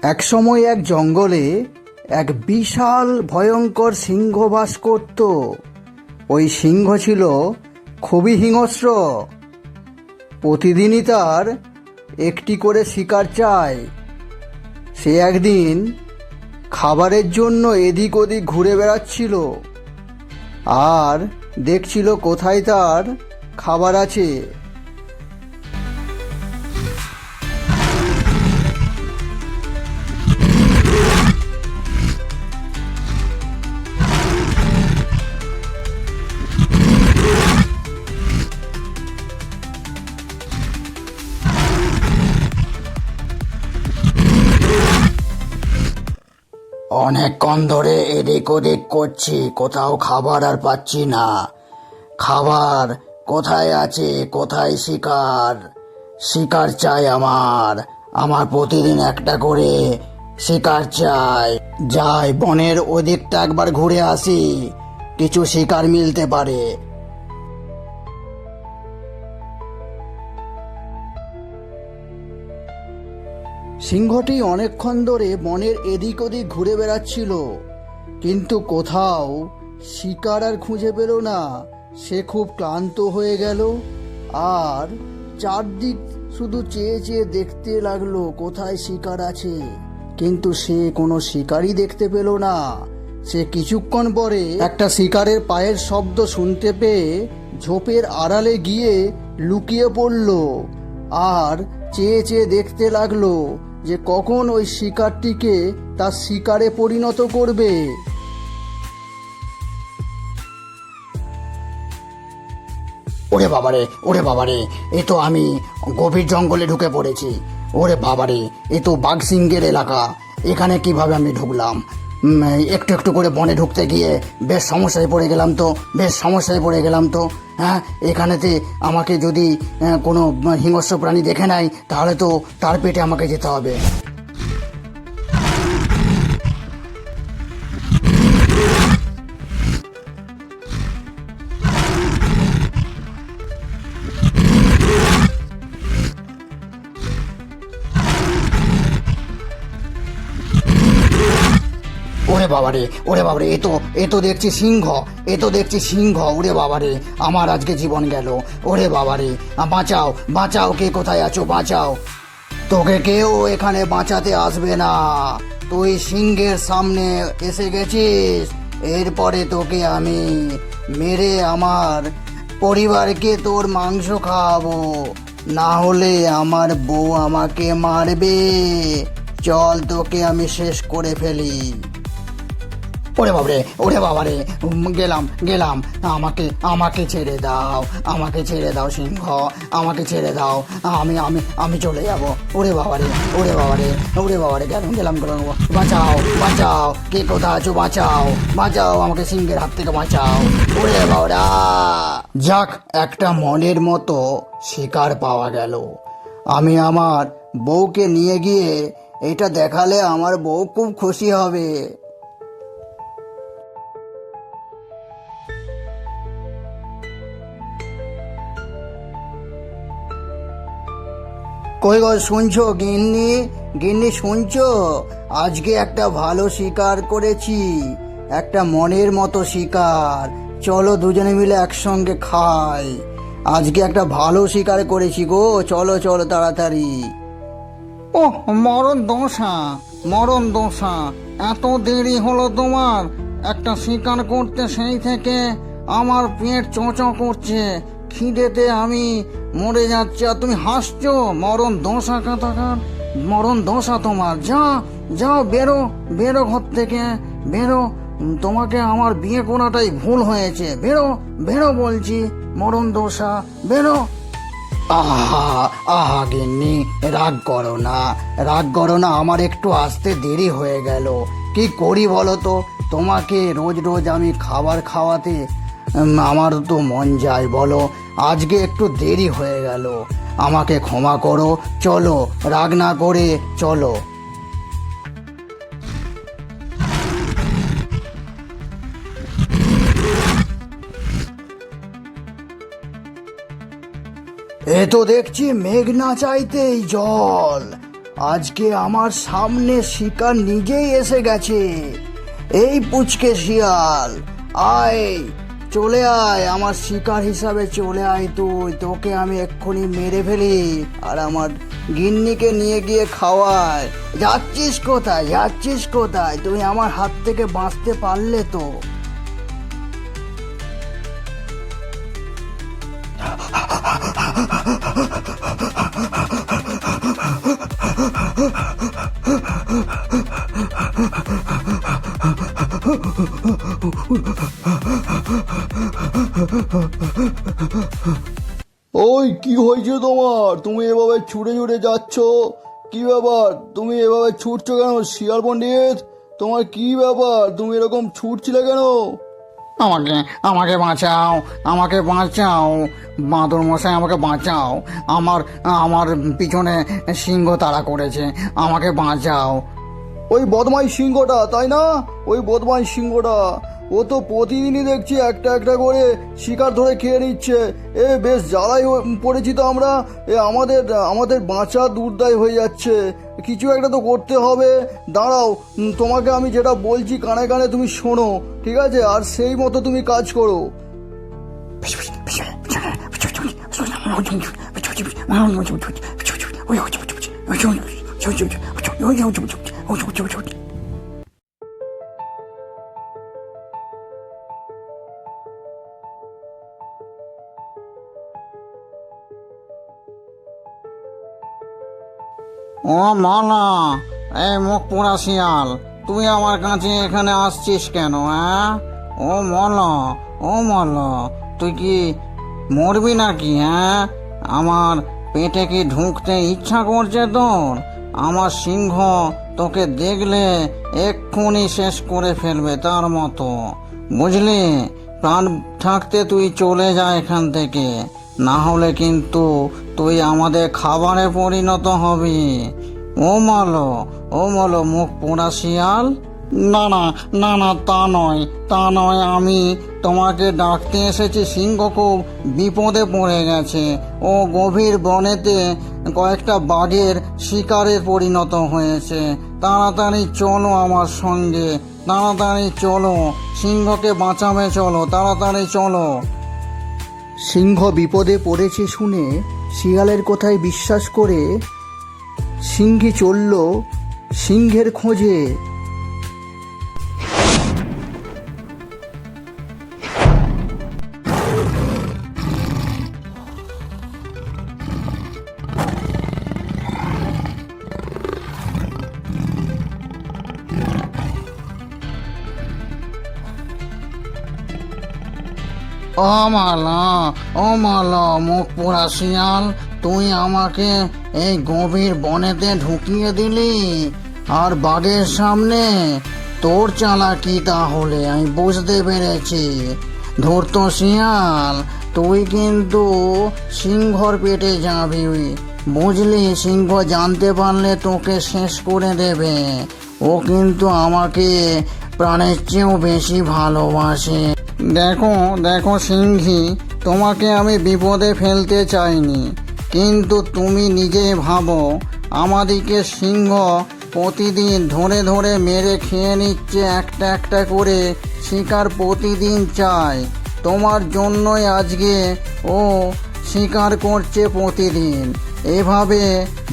একসময় এক জঙ্গলে এক বিশাল ভয়ঙ্কর সিংহ বাস করত। ওই সিংহ ছিল খুবই হিংস্র। প্রতিদিনই তার একটি করে শিকার চায়। সে একদিন খাবারের জন্য এদিক ওদিক ঘুরে বেড়াচ্ছিল আর দেখছিল কোথায় তার খাবার আছে। অনেকক্ষণ ধরে এদিক ওদিক করছি, কোথাও খাবার আর পাচ্ছি না। খাবার কোথায় আছে? কোথায় শিকার? শিকার চাই আমার। আমার প্রতিদিন একটা করে শিকার চাই। যাই বনের ওদিকটা একবার ঘুরে আসি, কিছু শিকার মিলতে পারে। সিংহটি অনেকক্ষণ ধরে বনের এদিক ওদিক ঘুরে বেড়াচ্ছিল, কিন্তু কোথাও শিকার আর খুঁজে পেল না। সে খুব ক্লান্ত হয়ে গেল আর চারদিক শুধু চেয়ে চেয়ে দেখতে লাগলো কোথায় শিকার আছে, কিন্তু সে কোনো শিকারই দেখতে পেল না। সে কিছুক্ষণ পরে একটা শিকারের পায়ের শব্দ শুনতে পেয়ে ঝোপের আড়ালে গিয়ে লুকিয়ে পড়ল আর চেয়ে চেয়ে দেখতে লাগলো যে কখন ওই শিকারটিকে তার শিকারে পরিণত করবে। ওরে বাবারে, ওরে বাবারে, এ তো আমি গভীর জঙ্গলে ঢুকে পড়েছি। ওরে বাবারে, এ তো বাঘ সিংহের এলাকা। এখানে কিভাবে আমি ঢুকলাম? একটু একটু করে বনে ঢুকতে গিয়ে বেশ সমস্যায় পড়ে গেলাম তো। হ্যাঁ, এখানেতে আমাকে যদি কোনো হিংস্র প্রাণী দেখে নেয় তাহলে তো তার পেটে আমাকে যেতে হবে। ওরে বাবারে, ওরে বাবারে, এ তো দেখছি সিংহ। ওরে বাবারে, আমার আজকে জীবন গেল। ওরে বাবারে, বাঁচাও বাঁচাও, কে কোথায় আছো? বাঁচাও। তোকে কেউ এখানে বাঁচাতে আসবে না। তুই সিংহের সামনে এসে গেছিস। এরপরে তোকে আমি মেরে আমার পরিবারকে তোর মাংস খাওয়াবো, না হলে আমার বউ আমাকে মারবে। চল, তোকে আমি শেষ করে ফেলি। ওরে বাবারে, ওরে বাবারে, গেলাম। আমাকে ছেড়ে দাও সিংহ, আমাকে ছেড়ে দাও। আমি চলে যাব। ওরে বাবারে, গেলাম। বাঁচাও, কে কোথায় আছো? বাঁচাও, আমাকে সিংহের হাত থেকে বাঁচাও। ওরে বাবারা! যাক, একটা মনের মতো শিকার পাওয়া গেল। আমি আমার বউকে নিয়ে গিয়ে এটা দেখালে আমার বউ খুব খুশি হবে। কই গো, শুনছো গিন্নি শুনছো? আজকে একটা ভালো শিকার করেছি, একটা মনের মতো শিকার। চলো দুজনে মিলে একসঙ্গে খাই। আজকে একটা ভালো শিকার করেছি গো, চলো তাড়াতাড়ি। ও মরণ দশা, এত দেরি হলো তোমার একটা শিকার করতে? সেই থেকে আমার পেট চোঁচো করছে, খিদেতে আমি মরে যাচ্ছি, আর তুমি হাসছো। মরণ দশা তোমার। যাও, বেরো ঘর থেকে, বেরো। তোমাকে আমার বিয়ে করাটাই ভুল হয়েছে। বেরো বলছি, মরণ দশা, বেরো। আহা গিন্নি, রাগ করো না, আমার একটু আসতে দেরি হয়ে গেল। কি করি বলো তো? তোমাকে রোজ আমি খাবার খাওয়াতে আমার তো মন যায় বলো। আজকে একটু দেরি হয়ে গেল, আমাকে ক্ষমা করো। চলো, রাগ না করে চলো। এ তো দেখছি মেঘ না চাইতেই জল। আজকে আমার সামনে শিকার নিজেই এসে গেছে। এই পুচকে শিয়াল, আয়, চলে আয়, আমার শিকার হিসাবে চলে আয় তুই। তোকে আমি এক্ষুনি মেরে ফেলি আর আমার গিন্নিকে নিয়ে গিয়ে খাওয়াই। যাচ্ছিস কোথায়, যাচ্ছিস কোথায়? তুই আমার হাত থেকে বাঁচতে পারলে তো। ওই কি হয়েছে তোমার? তুমি এভাবে ছুটে ছুটে যাচ্ছ, কি ব্যাপার? তুমি এভাবে ছুটছো কেন শিয়াল পণ্ডিত? তোমার কি ব্যাপার? তুমি এরকম ছুটছিলে কেন? আমাকে আমাকে বাঁচাও, আমাকে বাঁচাও, বাঁদর মশাই আমাকে বাঁচাও। আমার আমার পিছনে সিংহ তাড়া করেছে, আমাকে বাঁচাও। ওই বদমাই সিংহটা, তাই না? ওই বদমাই সিংহটা, ও তো প্রতিদিনই দেখছি একটা একটা করে শিকার ধরে খেয়ে নিচ্ছে। এ বেশ জ্বালাই পড়েছি তো আমরা। এ আমাদের আমাদের বাঁচা দুর্দায় হয়ে যাচ্ছে। কিছু একটা তো করতে হবে। দাঁড়াও, তোমাকে আমি যেটা বলছি কানে কানে তুমি শোনো, ঠিক আছে? আর সেই মতো তুমি কাজ করো। ও মালা, এই মুখ পোড়া শিয়াল, তুই আমার কাছে এখানে আসছিস কেন? হ্যাঁ, ও মালা, ও মালা, তুই কি মরবি নাকি? হ্যাঁ, আমার পেটে কি ঢুকতে ইচ্ছা করছে তোর? আমার সিংহ তোকে দেখলে এক্ষুনি শেষ করে ফেলবে তার মতো, বুঝলি? প্রাণ থাকতে তুই চলে যা এখান থেকে, না হলে কিন্তু তুই আমাদের খাবারে পরিণত হবি। ও মলো মুখ পোড়া শিয়াল। না না না না, তা নয়, তা নয়, আমি তোমাকে ডাকতে এসেছি। সিংহ খুব বিপদে পড়ে গেছে। ও গভীর বনেতে কয়েকটা বাঘের শিকারে পরিণত হয়েছে। তাড়াতাড়ি চলো আমার সঙ্গে, তাড়াতাড়ি চলো, সিংহকে বাঁচাবে, চলো, তাড়াতাড়ি চলো। সিংহ বিপদে পড়েছে শুনে শিয়ালের কথায় বিশ্বাস করে সিংহী চলল সিংহের খোঁজে। ও মালা মুখ পোড়া শিয়াল, তুই আমাকে এই গভীর বনেতে ঢুকিয়ে দিলি আর বাঘের সামনে। তোর চালাকি তাহলে আমি বুঝতে পেরেছি। ধূর্ত শিয়াল, তুই কিন্তু সিংহর পেটে যাবি, বুঝলি? সিংহ জানতে পারলে তোকে শেষ করে দেবে। ও কিন্তু আমাকে প্রাণের চেয়েও বেশি ভালোবাসে। দেখো দেখো সিংহী, তোমাকে আমি বিপদে ফেলতে চাইনি, কিন্তু তুমি নিজে ভাবো, আমাদিকে সিংহ প্রতিদিন ধরে ধরে মেরে খেয়ে নিচ্ছে। একটা একটা করে শিকার প্রতিদিন চায়। তোমার জন্যই আজকে ও শিকার করছে প্রতিদিন। এভাবে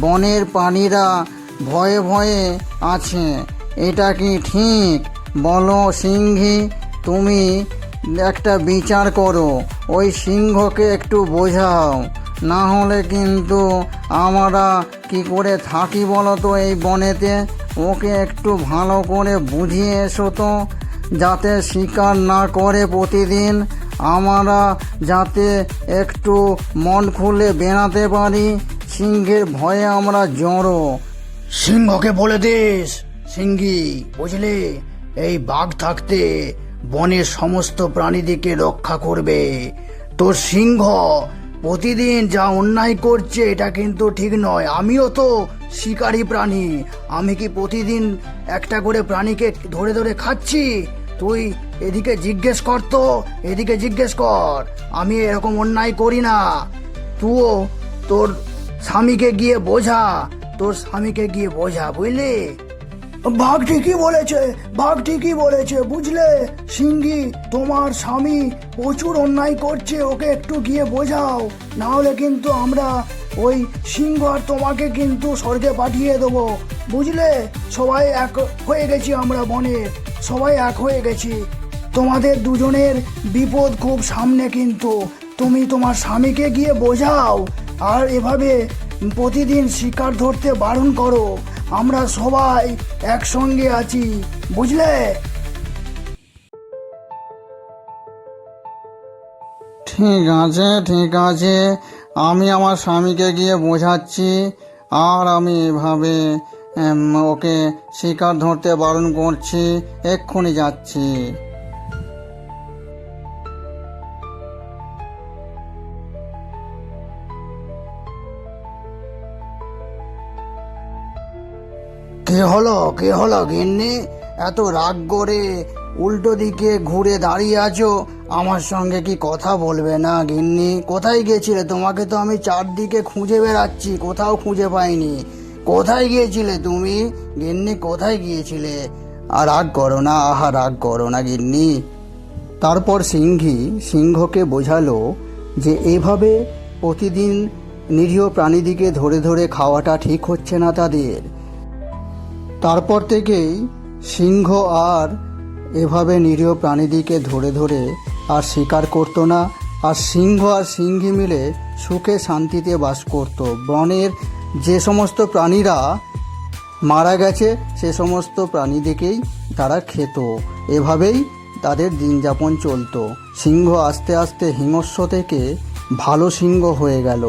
বনের প্রাণীরা ভয়ে ভয়ে আছে। এটা কি ঠিক বলো সিংহী? তুমি একটা বিচার করো, ওই সিংহকে একটু বোঝাও, না হলে কিন্তু আমরা কি করে থাকি বলো তো এই বনেতে? ওকে একটু ভালো করে বুঝিয়ে এসো তো, যাতে শিকার না করে প্রতিদিন, আমরা যাতে একটু মন খুলে বেড়াতে পারি। সিংহের ভয়ে আমরা জড়ো। সিংহকে বলে দিস, সিংহী, বুঝলি, এই বাঘ থাকতে বনের সমস্ত প্রাণীদেরকে রক্ষা করবে। তোর সিংহ প্রতিদিন যা অন্যায় করছে এটা কিন্তু ঠিক নয়। আমিও তো শিকারী প্রাণী, আমি কি প্রতিদিন একটা করে প্রাণীকে ধরে ধরে খাচ্ছি? তুই এদিকে জিজ্ঞেস কর তো, এদিকে জিজ্ঞেস কর, আমি এরকম অন্যায় করি না। তুইও তোর স্বামীকে গিয়ে বোঝা তোর স্বামীকে গিয়ে বোঝা, বুঝলি? বাঘ ঠিকই বলেছে, বাঘ ঠিকই বলেছে, বুঝলে সিংহি, তোমার স্বামী প্রচুর অন্যায় করছে, ওকে একটু গিয়ে বোঝাও, না হলে কিন্তু আমরা ওই সিংহ আর তোমাকে কিন্তু স্বর্গে পাঠিয়ে দেবো, বুঝলে? সবাই এক হয়ে গেছি আমরা, বনের সবাই এক হয়ে গেছি। তোমাদের দুজনের বিপদ খুব সামনে, কিন্তু তুমি তোমার স্বামীকে গিয়ে বোঝাও, আর এভাবে প্রতিদিন শিকার ধরতে বারণ করো। আমরা সবাই একসঙ্গে আছি, বুঝলে? ঠিক আছে, ঠিক আছে, আমি আমার স্বামীকে গিয়ে বোঝাচ্ছি, আর আমি এভাবে ওকে শিকার ধরতে বারণ করছি, এক্ষুনি যাচ্ছি। কে হলো গিন্নি? এত রাগ করে উল্টো দিকে ঘুরে দাঁড়িয়ে আছো, আমার সঙ্গে কি কথা বলবে না গিন্নি? কোথায় গিয়েছিলে? তোমাকে তো আমি চারদিকে খুঁজে বেড়াচ্ছি, কোথাও খুঁজে পাইনি। কোথায় গিয়েছিলে তুমি গিন্নি? কোথায় গিয়েছিলে? আর রাগ করো না, আহা রাগ করো না গিন্নি। তারপর সিংহকে বোঝালো যে এভাবে প্রতিদিন নিরীহ প্রাণীদিকে ধরে ধরে খাওয়াটা ঠিক হচ্ছে না তাদের। তারপর থেকেই সিংহ আর এভাবে নিরীহ প্রাণীদিকে ধরে ধরে আর শিকার করতো না, আর সিংহ আর সিংহী মিলে সুখে শান্তিতে বাস করত। বনের যে সমস্ত প্রাণীরা মারা গেছে সে সমস্ত প্রাণীদেরকেই তারা খেত। এভাবেই তাদের দিনযাপন চলতো। সিংহ আস্তে আস্তে হিংস্র থেকে ভালো সিংহ হয়ে গেল।